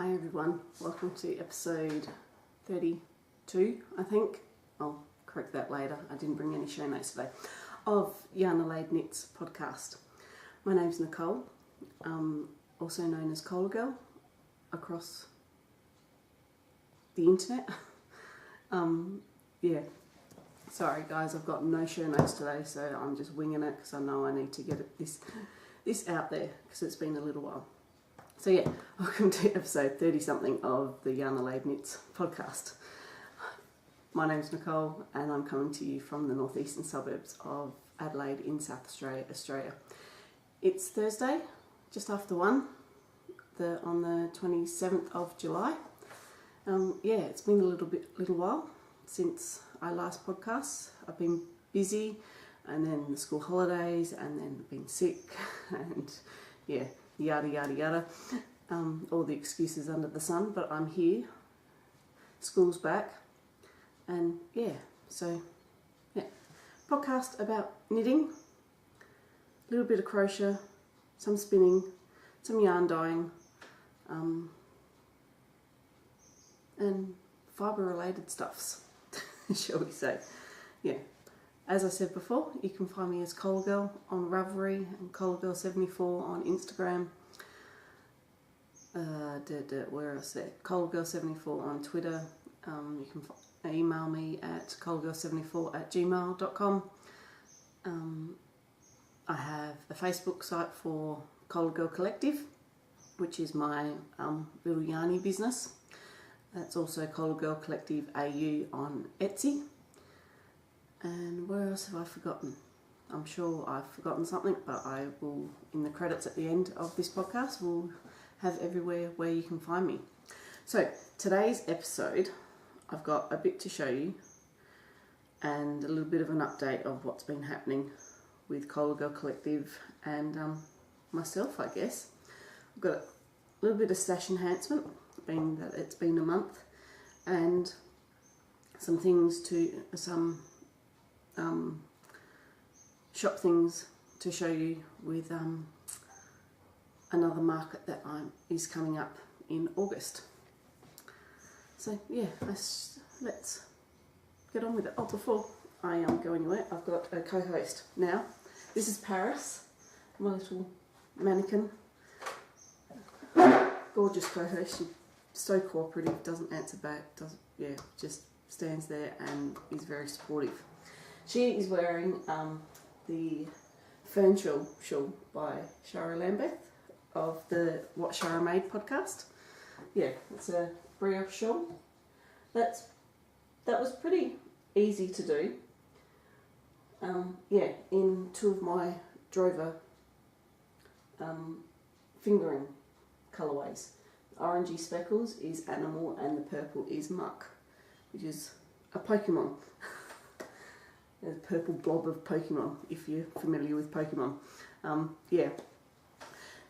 Hi everyone, welcome to episode 32, I think. I'll correct that later, I didn't bring any show notes today, of YarnAdelaide Knits podcast. My name's Nicole, also known as Colagirl across the internet. Yeah, sorry guys, I've got no show notes today, so I'm just winging it because I know I need to get this out there because it's been a little while. So yeah, welcome to episode 30-something of the YarnAdelaide Knits podcast. My name's Nicole and I'm coming to you from the northeastern suburbs of Adelaide in South Australia, Australia. It's Thursday, just after 1, on the 27th of July. Yeah, it's been a little while since I last podcast. I've been busy, and then the school holidays, and then been sick, and yeah, yada yada yada, all the excuses under the sun, but I'm here, school's back, and yeah, so yeah, podcast about knitting, a little bit of crochet, some spinning, some yarn dyeing, and fibre related stuffs, shall we say. Yeah, as I said before, you can find me as Colagirl on Ravelry and Colagirl74 on Instagram. Where else there? Colagirl74 on Twitter. You can email me at colagirl74@gmail.com. I have a Facebook site for Colagirl Collective, which is my little yarny business. That's also Colagirl Collective AU on Etsy. And where else have I forgotten? I'm sure I've forgotten something, but I will, in the credits at the end of this podcast, will have everywhere where you can find me. So today's episode, I've got a bit to show you and a little bit of an update of what's been happening with Colagirl Collective and myself, I guess. I've got a little bit of stash enhancement, being that it's been a month, and some things to shop things to show you with another market that is coming up in August. So yeah, let's get on with it. Oh, before I go anywhere, I've got a co-host now. This is Paris, my little mannequin. Gorgeous co-host. She's so cooperative, doesn't answer back, just stands there and is very supportive. She is wearing the Fern Shawl by Shara Lambeth of the What Shara Made podcast. Yeah, it's a brioche shawl. That was pretty easy to do. Yeah, in two of my Drover fingering colourways. Orangey speckles is animal and the purple is muck, which is a Pokemon. A purple blob of Pokemon, if you're familiar with Pokemon. Yeah.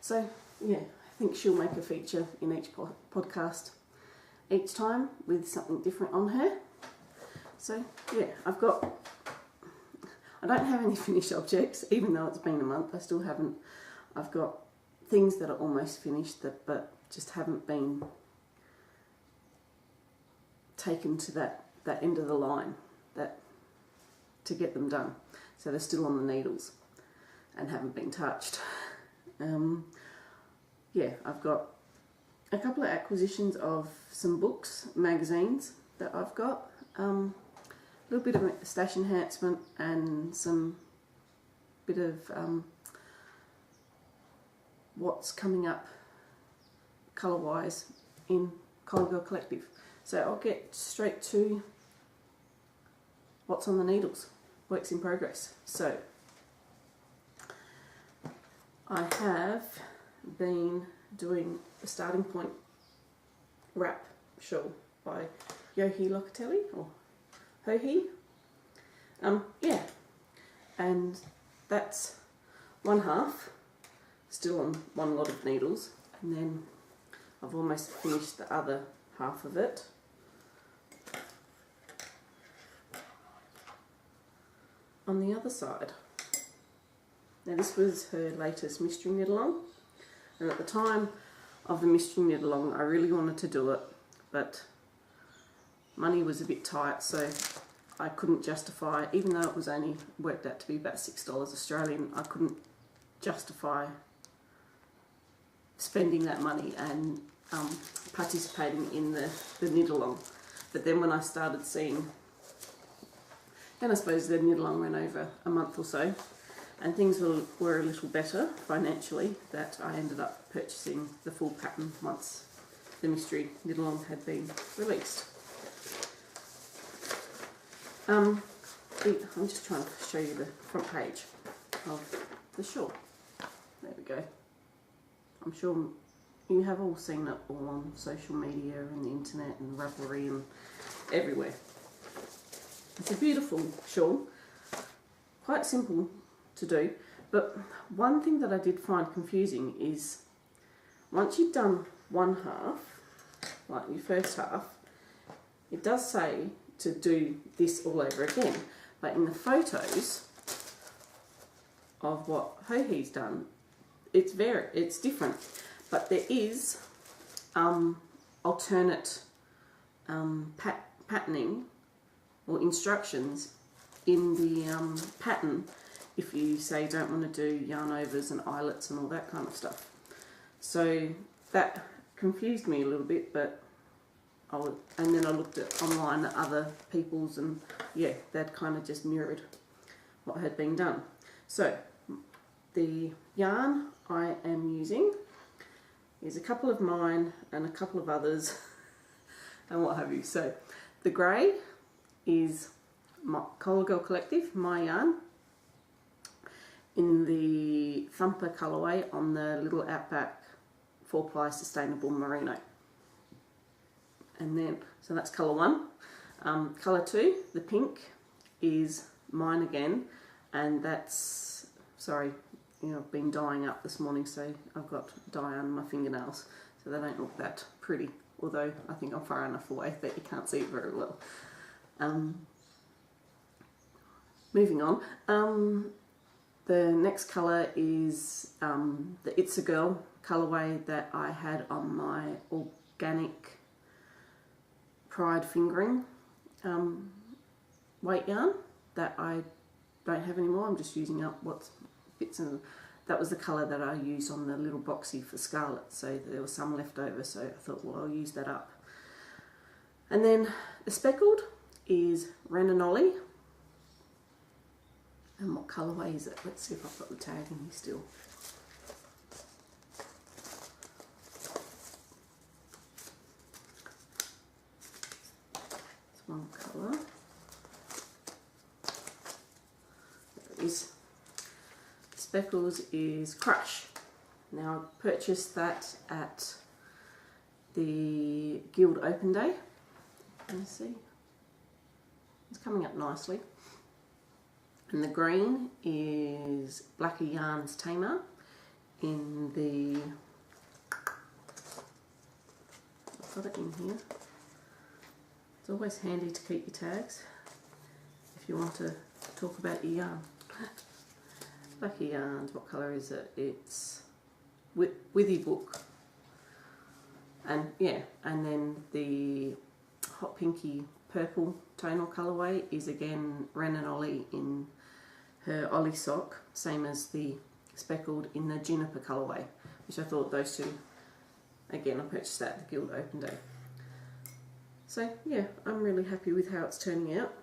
So, yeah, I think she'll make a feature in each podcast each time with something different on her. So, yeah, I don't have any finished objects, even though it's been a month, I still haven't. I've got things that are almost finished but just haven't been taken to that end of the line to get them done. So they're still on the needles and haven't been touched. Yeah, I've got a couple of acquisitions of some books, magazines that I've got, a little bit of a stash enhancement and some bit of what's coming up colour-wise in Colagirl Collective. So I'll get straight to what's on the needles, works in progress. So I have been doing the Starting Point wrap shawl by Yohi Locatelli, or Hohi. Yeah, and that's one half, still on one lot of needles, and then I've almost finished the other half of it. On the other side. Now this was her latest mystery knit along, and at the time of the mystery knit along. I really wanted to do it, but money was a bit tight, so I couldn't justify, even though it was only worked out to be about $6 Australian, I couldn't justify spending that money and participating in the knit along. But then when I started seeing, then I suppose the knit along went over a month or so, and things were a little better financially, that I ended up purchasing the full pattern once the mystery knit along had been released. I'm just trying to show you the front page of the shawl. There we go. I'm sure you have all seen it all on social media and the internet and Ravelry and everywhere. It's a beautiful shawl, quite simple to do, but one thing that I did find confusing is once you've done one half, like your first half, it does say to do this all over again, but in the photos of what Hohi's done, it's different, but there is alternate patterning or instructions in the pattern if you say don't want to do yarn overs and eyelets and all that kind of stuff. So that confused me a little bit, but and then I looked at online at other people's, and yeah, that kind of just mirrored what had been done. So the yarn I am using is a couple of mine and a couple of others and what have you. So the grey is my Colagirl Collective, my yarn, in the Thumper colourway on the Little Outback 4-ply Sustainable Merino. And then, so that's colour 1. Colour 2, the pink, is mine again, and that's, sorry, I've been dyeing up this morning, so I've got dye on my fingernails, so they don't look that pretty, although I think I'm far enough away that you can't see it very well. Moving on, the next colour is the It's a Girl colourway that I had on my organic Pride fingering weight yarn that I don't have anymore. I'm just using up what's bits of. That was the colour that I used on the little boxy for Scarlet, so there was some left over, so I thought, well, I'll use that up. And then the speckled is YarnAdelaide. And what colourway is it? Let's see if I've got the tag in here still. It's one colour. There it is. Speckles is Crush. Now I purchased that at the Guild Open Day. Can you see? It's coming up nicely. And the green is Blacker Yarns Tamer in the, I've got it in here. It's always handy to keep your tags if you want to talk about your yarn. Blacker Yarns, what colour is it? It's Withy Book. And yeah, and then the Hot Pinky Purple tonal colourway is again YarnAdelaide in her Ollie sock, same as the speckled in the Juniper colourway, which I thought those two, again, I purchased that at the Guild Open Day. So yeah, I'm really happy with how it's turning out.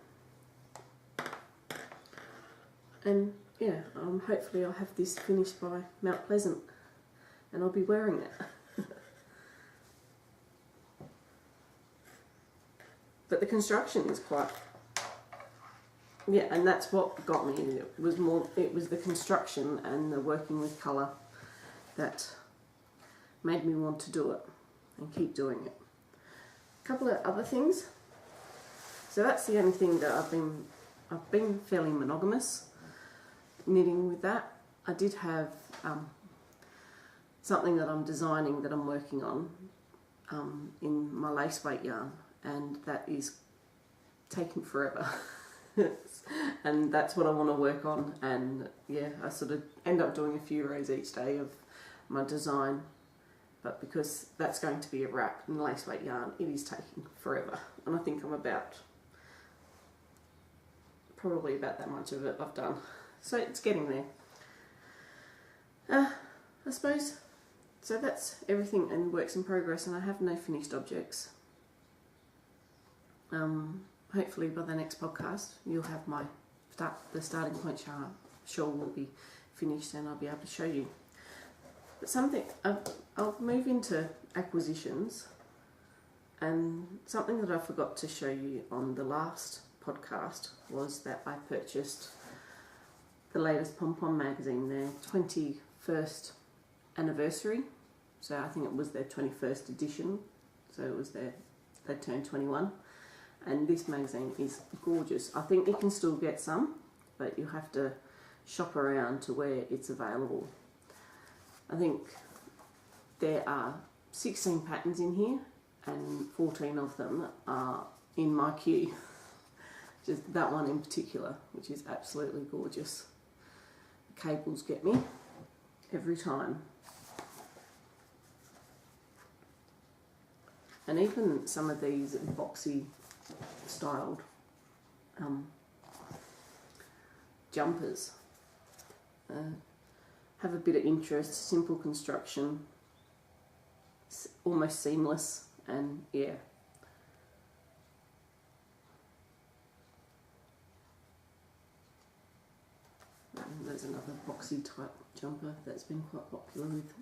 And yeah, hopefully I'll have this finished by Mount Pleasant and I'll be wearing it. But the construction is quite, yeah, and that's what got me. It was the construction and the working with colour that made me want to do it and keep doing it. A couple of other things. So that's the only thing that I've been fairly monogamous knitting with that. I did have something that I'm designing that I'm working on in my lace weight yarn, and that is taking forever. And that's what I want to work on, and yeah, I sort of end up doing a few rows each day of my design but because that's going to be a wrap in lace weight yarn, it is taking forever. And I think I'm probably about that much of it I've done. So it's getting there. I suppose, so that's everything in works in progress, and I have no finished objects. Hopefully by the next podcast you'll have the starting point shawl will be finished and I'll be able to show you. But I'll move into acquisitions, and something that I forgot to show you on the last podcast was that I purchased the latest Pom Pom magazine, their 21st anniversary. So I think it was their 21st edition. So it was they turned 21. And this magazine is gorgeous. I think you can still get some, but you have to shop around to where it's available. I think there are 16 patterns in here, and 14 of them are in my queue. Just that one in particular, which is absolutely gorgeous. The cables get me every time. And even some of these boxy styled jumpers have a bit of interest, simple construction, almost seamless, and yeah. And there's another boxy type jumper that's been quite popular with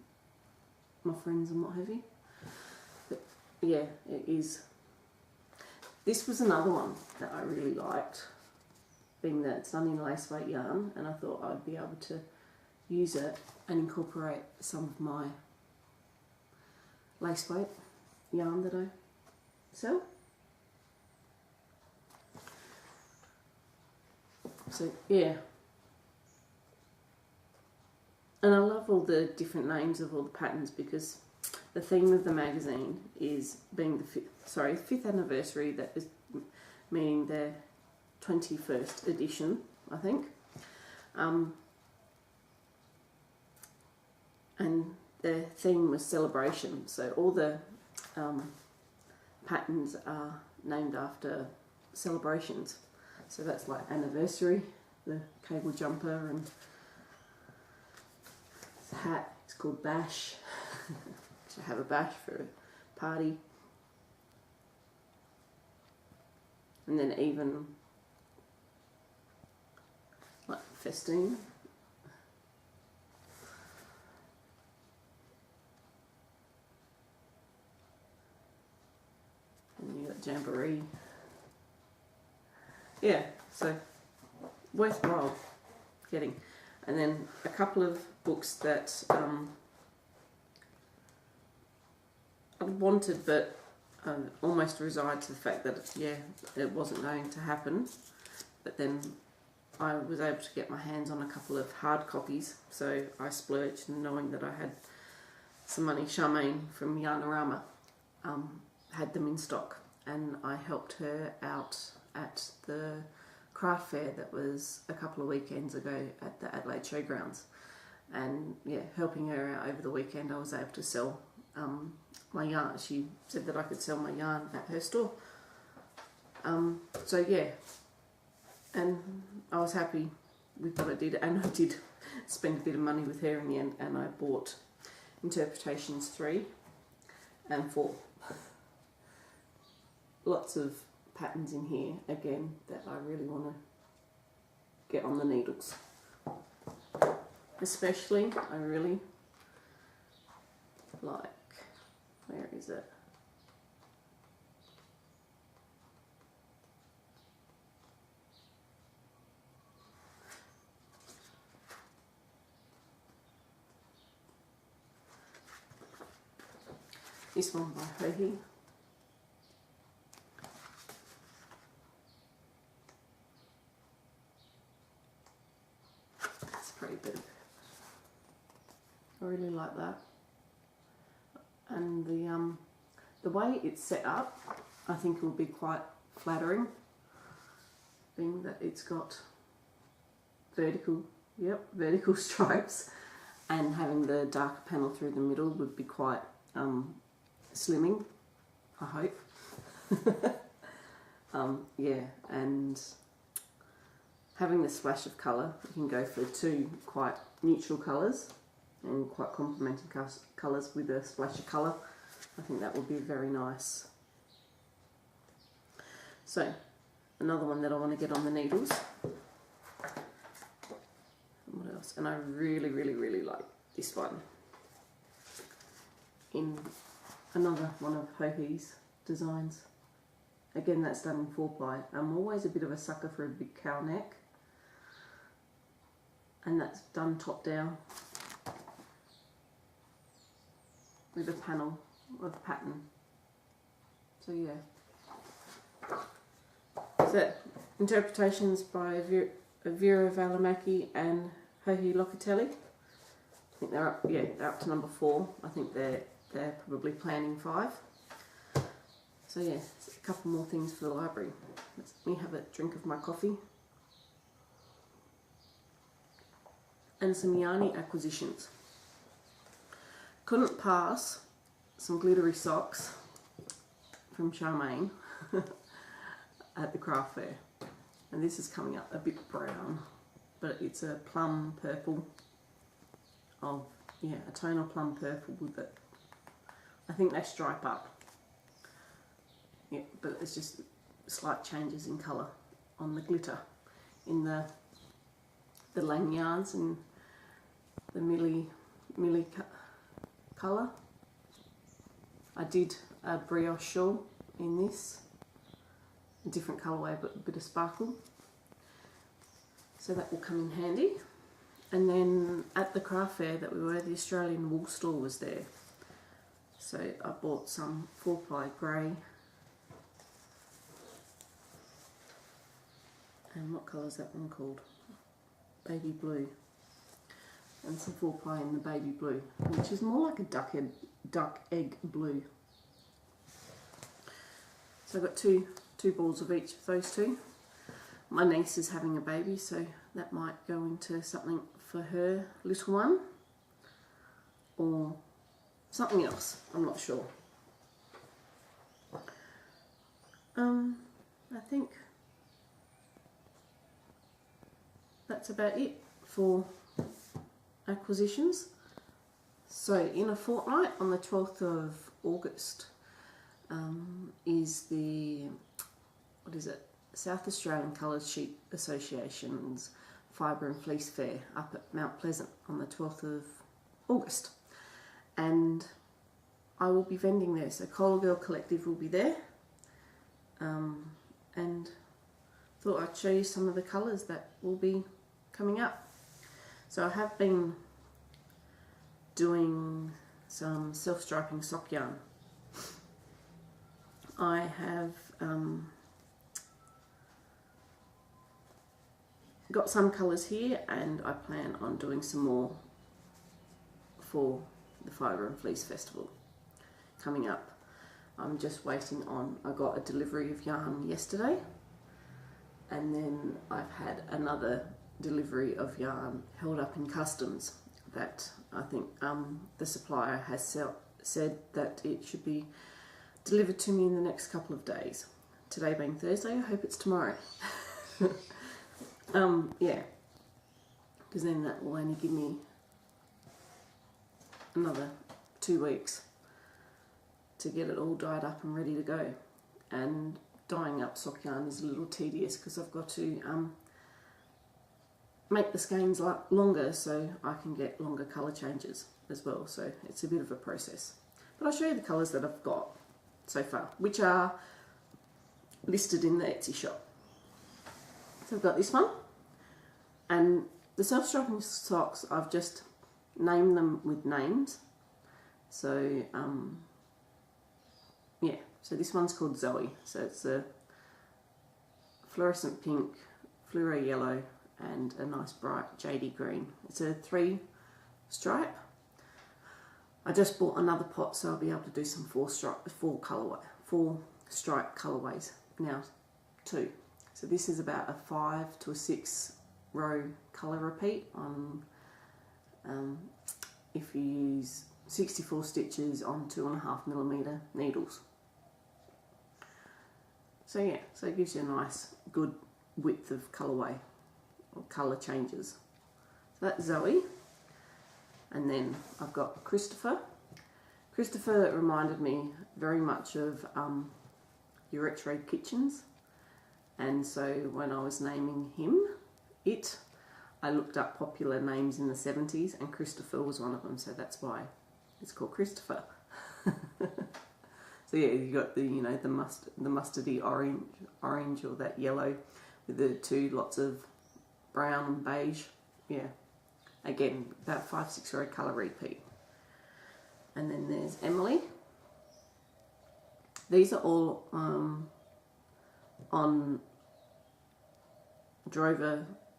my friends and what have you. But yeah, it is. This was another one that I really liked, being that it's done in lace weight yarn, and I thought I'd be able to use it and incorporate some of my lace weight yarn that I sell. So yeah, and I love all the different names of all the patterns, because the theme of the magazine is being the fifth anniversary, that is meaning their 21st edition, I think. And their theme was celebration, so all the patterns are named after celebrations. So that's like anniversary, the cable jumper, and the hat is called Bash. To have a bash for a party. And then even like festoon. And you got jamboree. Yeah, so worthwhile getting. And then a couple of books that I wanted, but almost resigned to the fact that it wasn't going to happen. But then I was able to get my hands on a couple of hard copies, so I splurged, knowing that I had some money. Charmaine from YarnAdelaide had them in stock, and I helped her out at the craft fair that was a couple of weekends ago at the Adelaide Showgrounds. And yeah, helping her out over the weekend, I was able to sell my yarn. She said that I could sell my yarn at her store. So yeah, and I was happy with what I did, and I did spend a bit of money with her in the end, and I bought Interpretations 3 and 4. Lots of patterns in here, again, that I really want to get on the needles. Especially, I really like, where is it? This one by Hohi. That's pretty big. I really like that. And the way it's set up, I think will be quite flattering, being that it's got vertical stripes, and having the darker panel through the middle would be quite slimming, I hope. Yeah, and having the splash of colour, you can go for two quite neutral colours and quite complementing colours with a splash of colour. I think that would be very nice. So, another one that I want to get on the needles. What else? And I really, really, really like this one. In another one of Hohi's designs. Again, that's done in 4-ply. I'm always a bit of a sucker for a big cow neck. And that's done top down with a panel of pattern. So yeah. So interpretations by Vera Valimaki and Hohi Locatelli. I think they're up, yeah, they're up to number 4. I think they're probably planning 5. So yeah, a couple more things for the library. Let me have a drink of my coffee. And some Yarny acquisitions. Couldn't pass some glittery socks from Charmaine at the craft fair. And this is coming up a bit brown, but it's a plum purple of, yeah, a tonal plum purple with it. I think they stripe up. Yeah, but it's just slight changes in colour on the glitter in the lanyards and the milli colour. I did a brioche shawl in this, a different colourway but a bit of sparkle. So that will come in handy. And then at the craft fair that we were, the Australian wool store was there. So I bought some 4-ply grey. And what colour is that one called? Baby blue. And some 4-ply in the baby blue, which is more like a duck egg blue. So I've got two balls of each of those two. My niece is having a baby, so that might go into something for her little one. Or something else, I'm not sure. I think that's about it for acquisitions. So in a fortnight, on the 12th of August, is the, what is it, South Australian Coloured Sheep Association's Fibre and Fleece Fair up at Mount Pleasant on the 12th of August. And I will be vending there, so Colagirl Collective will be there. And thought I'd show you some of the colours that will be coming up. So I have been doing some self-striping sock yarn. I have got some colours here, and I plan on doing some more for the Fibre and Fleece Festival coming up. I'm just waiting on, I got a delivery of yarn yesterday, and then I've had another delivery of yarn held up in customs that I think the supplier has said that it should be delivered to me in the next couple of days. Today being Thursday, I hope it's tomorrow. Yeah, because then that will only give me another 2 weeks to get it all dyed up and ready to go. And dyeing up sock yarn is a little tedious because I've got to make the skeins longer so I can get longer colour changes as well, so it's a bit of a process. But I'll show you the colours that I've got so far, which are listed in the Etsy shop. So I've got this one, and the self-striping socks, I've just named them with names. So yeah, so this one's called Zoe, so it's a fluorescent pink, fluoro yellow and a nice bright jadey green. It's a 3 stripe. I just bought another pot, so I'll be able to do some 4 stripe colorways now too. So this is about a 5 to a 6 row color repeat on if you use 64 stitches on 2.5mm needles. So yeah, so it gives you a nice good width of colourway or colour changes. So that's Zoe, and then I've got Christopher. Christopher reminded me very much of your Retro Kitchens, and so when I was naming I looked up popular names in the 70s, and Christopher was one of them, so that's why it's called Christopher. So yeah, you got the, you know, the mustardy orange or that yellow with the two lots of brown and beige. Yeah, again, about 5-6 row colour repeat. And then there's Emily. These are all on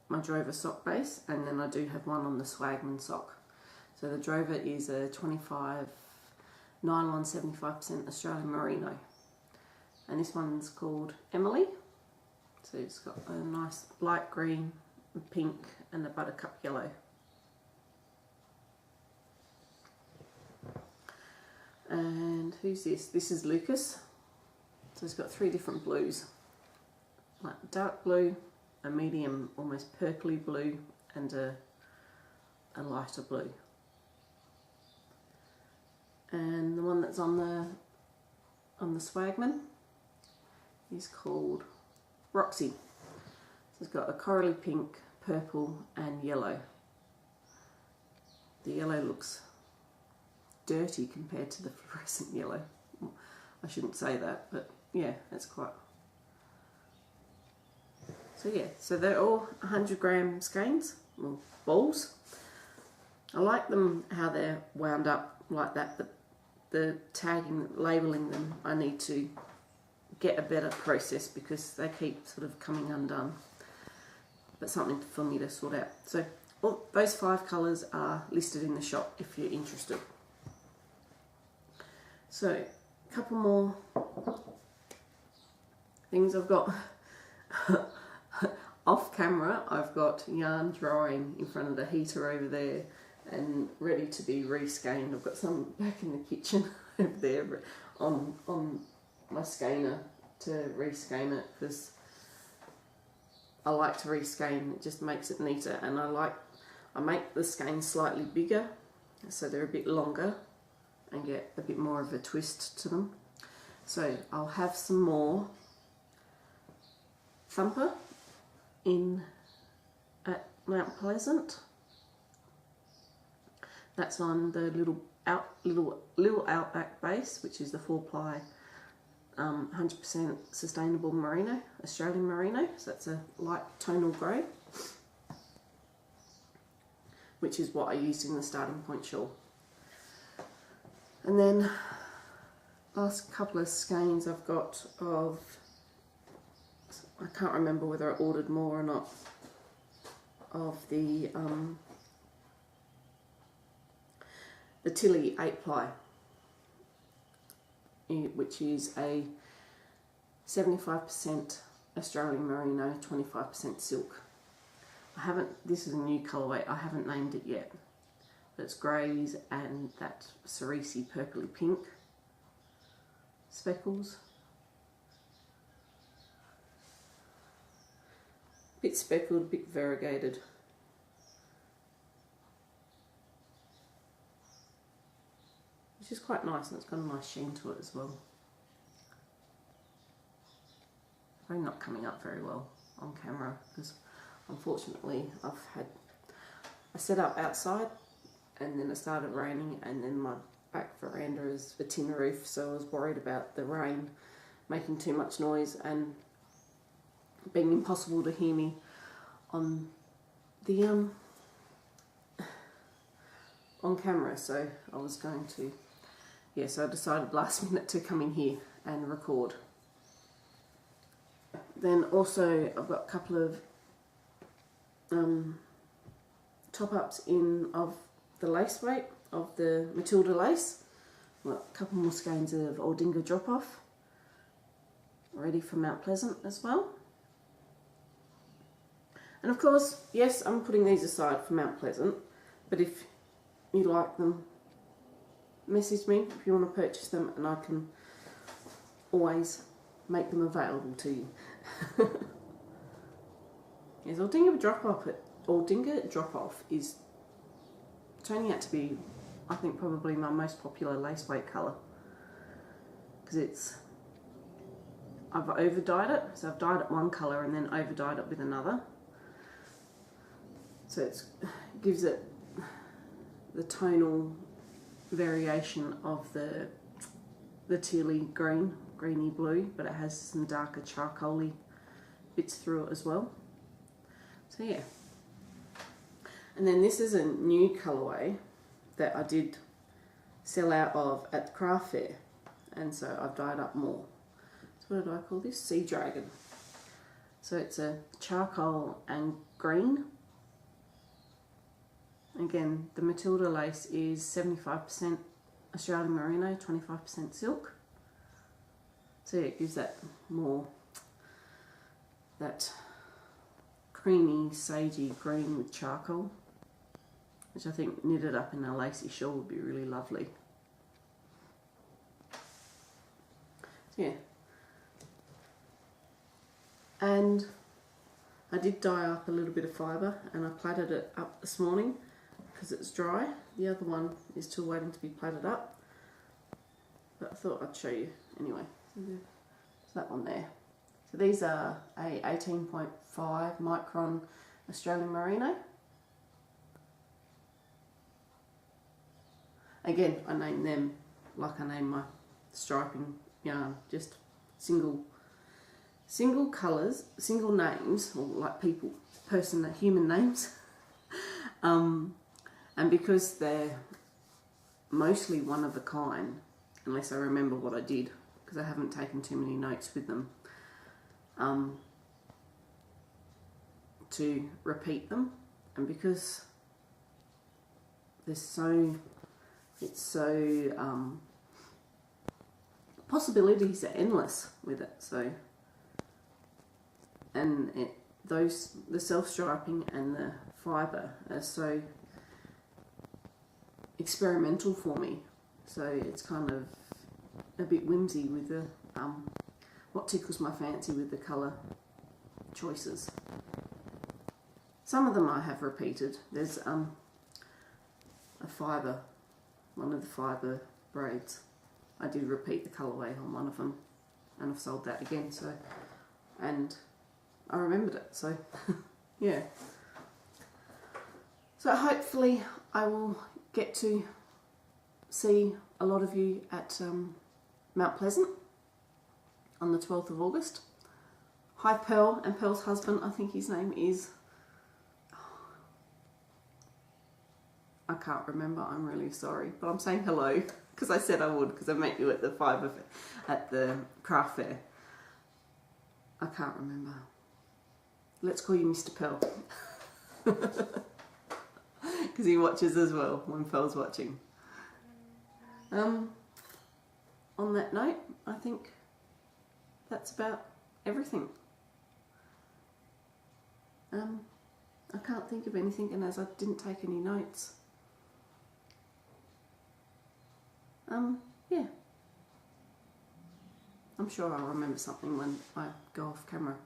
my Drover sock base, and then I do have one on the Swagman sock. So the Drover is a 25 nylon 75% Australian Merino, and this one's called Emily. So it's got a nice light green, pink, and a buttercup yellow. And who's this? This is Lucas. So it's got 3 different blues, like dark blue, a medium, almost purpley blue, and a lighter blue. And the one that's on the Swagman is called Roxy. So it's got a corally pink, purple, and yellow. The yellow looks dirty compared to the fluorescent yellow. I shouldn't say that, but yeah, that's quite. So yeah, so they're all 100-gram skeins, or balls. I like them how they're wound up like that, but the tagging, labelling them, I need to get a better process because they keep sort of coming undone. But something for me to sort out. So all those 5 colours are listed in the shop if you're interested. So a couple more things I've got. Off camera, I've got yarn drying in front of the heater over there and ready to be reskeined. I've got some back in the kitchen over there on my skeiner to reskein it, because I like to reskein. It just makes it neater, and I make the skeins slightly bigger so they're a bit longer and get a bit more of a twist to them. So I'll have some more Thumper in at Mount Pleasant. That's on the little Outback base, which is the 4-ply 100% sustainable merino, Australian merino. So that's a light tonal grey, which is what I used in the starting point shawl. And then last couple of skeins I've got of, I can't remember whether I ordered more or not, of the Tilly 8-ply, which is a 75% Australian merino, 25% silk. This is a new colourway, I haven't named it yet, but it's greys and that cerise purpley pink speckles. Bit speckled, bit variegated. Which is quite nice, and it's got a nice sheen to it as well. Probably not coming up very well on camera because unfortunately I set up outside and then it started raining, and then my back veranda is a tin roof, so I was worried about the rain making too much noise and being impossible to hear me on the on camera. So I was going to, so I decided last minute to come in here and record. Then also I've got a couple of top-ups of the lace weight of the Matilda lace. I've got a couple more skeins of Aldinga drop-off ready for Mount Pleasant as well. And of course, yes, I'm putting these aside for Mount Pleasant, but if you like them message me if you want to purchase them, and I can always make them available to you. Yes, Aldinga drop off is turning out to be, I think, probably my most popular lace weight colour, because I've over dyed it, so I've dyed it one colour and then over dyed it with another, so it gives it the tonal variation of the tealy green, greeny blue, but it has some darker charcoaly bits through it as well. So yeah. And then this is a new colourway that I did sell out of at the craft fair, and so I've dyed up more. So what did I call this? Sea Dragon. So it's a charcoal and green. Again, the Matilda lace is 75% Australian Merino, 25% silk. So yeah, it gives that more, that creamy, sagey green with charcoal, which I think knitted up in a lacy shawl would be really lovely. So yeah. And I did dye up a little bit of fibre, and I plaited it up this morning because it's dry. The other one is still waiting to be plaited up, but I thought I'd show you anyway. So there's that one there. So these are a 18.5 micron Australian Merino. Again, I named them like I named my striping yarn, just single colours, single names, or like human names. And because they're mostly one of a kind, unless I remember what I did, because I haven't taken too many notes with them, to repeat them, and because possibilities are endless with it. So, and the self-striping and the fibre are so experimental for me. So it's kind of a bit whimsy with the what tickles my fancy with the colour choices. Some of them I have repeated. There's a fibre, one of the fibre braids. I did repeat the colourway on one of them, and I've sold that again. So, and I remembered it. So, yeah. So hopefully I will get to see a lot of you at Mount Pleasant on the 12th of August. Hi Pearl and Pearl's husband, I think his name is, I can't remember, I'm really sorry, but I'm saying hello because I said I would, because I met you at the craft fair. I can't remember. Let's call you Mr. Pearl. Because he watches as well when Pearl's watching. On that note, I think that's about everything. I can't think of anything, and as I didn't take any notes. Yeah. I'm sure I'll remember something when I go off camera.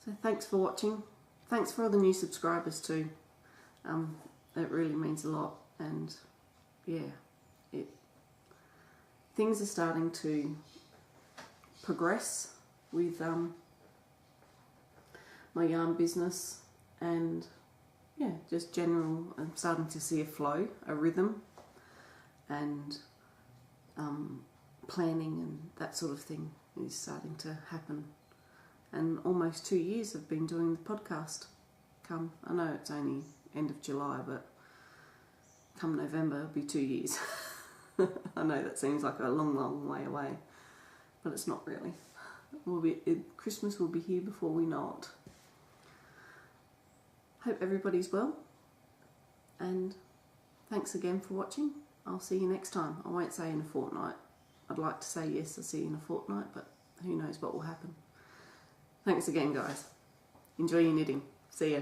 So thanks for watching. Thanks for all the new subscribers too. It really means a lot, and yeah, things are starting to progress with my yarn business, and yeah, just general, I'm starting to see a flow, a rhythm, and planning and that sort of thing is starting to happen. And almost 2 years I've been doing the podcast. I know it's only end of July, but come November it'll be 2 years. I know that seems like a long way away, but it's not really. Christmas will be here before we know it. Hope everybody's well, and thanks again for watching. I'll see you next time. I won't say in a fortnight. I'd like to say yes, I'll see you in a fortnight, but who knows what will happen. Thanks again, guys. Enjoy your knitting. See ya.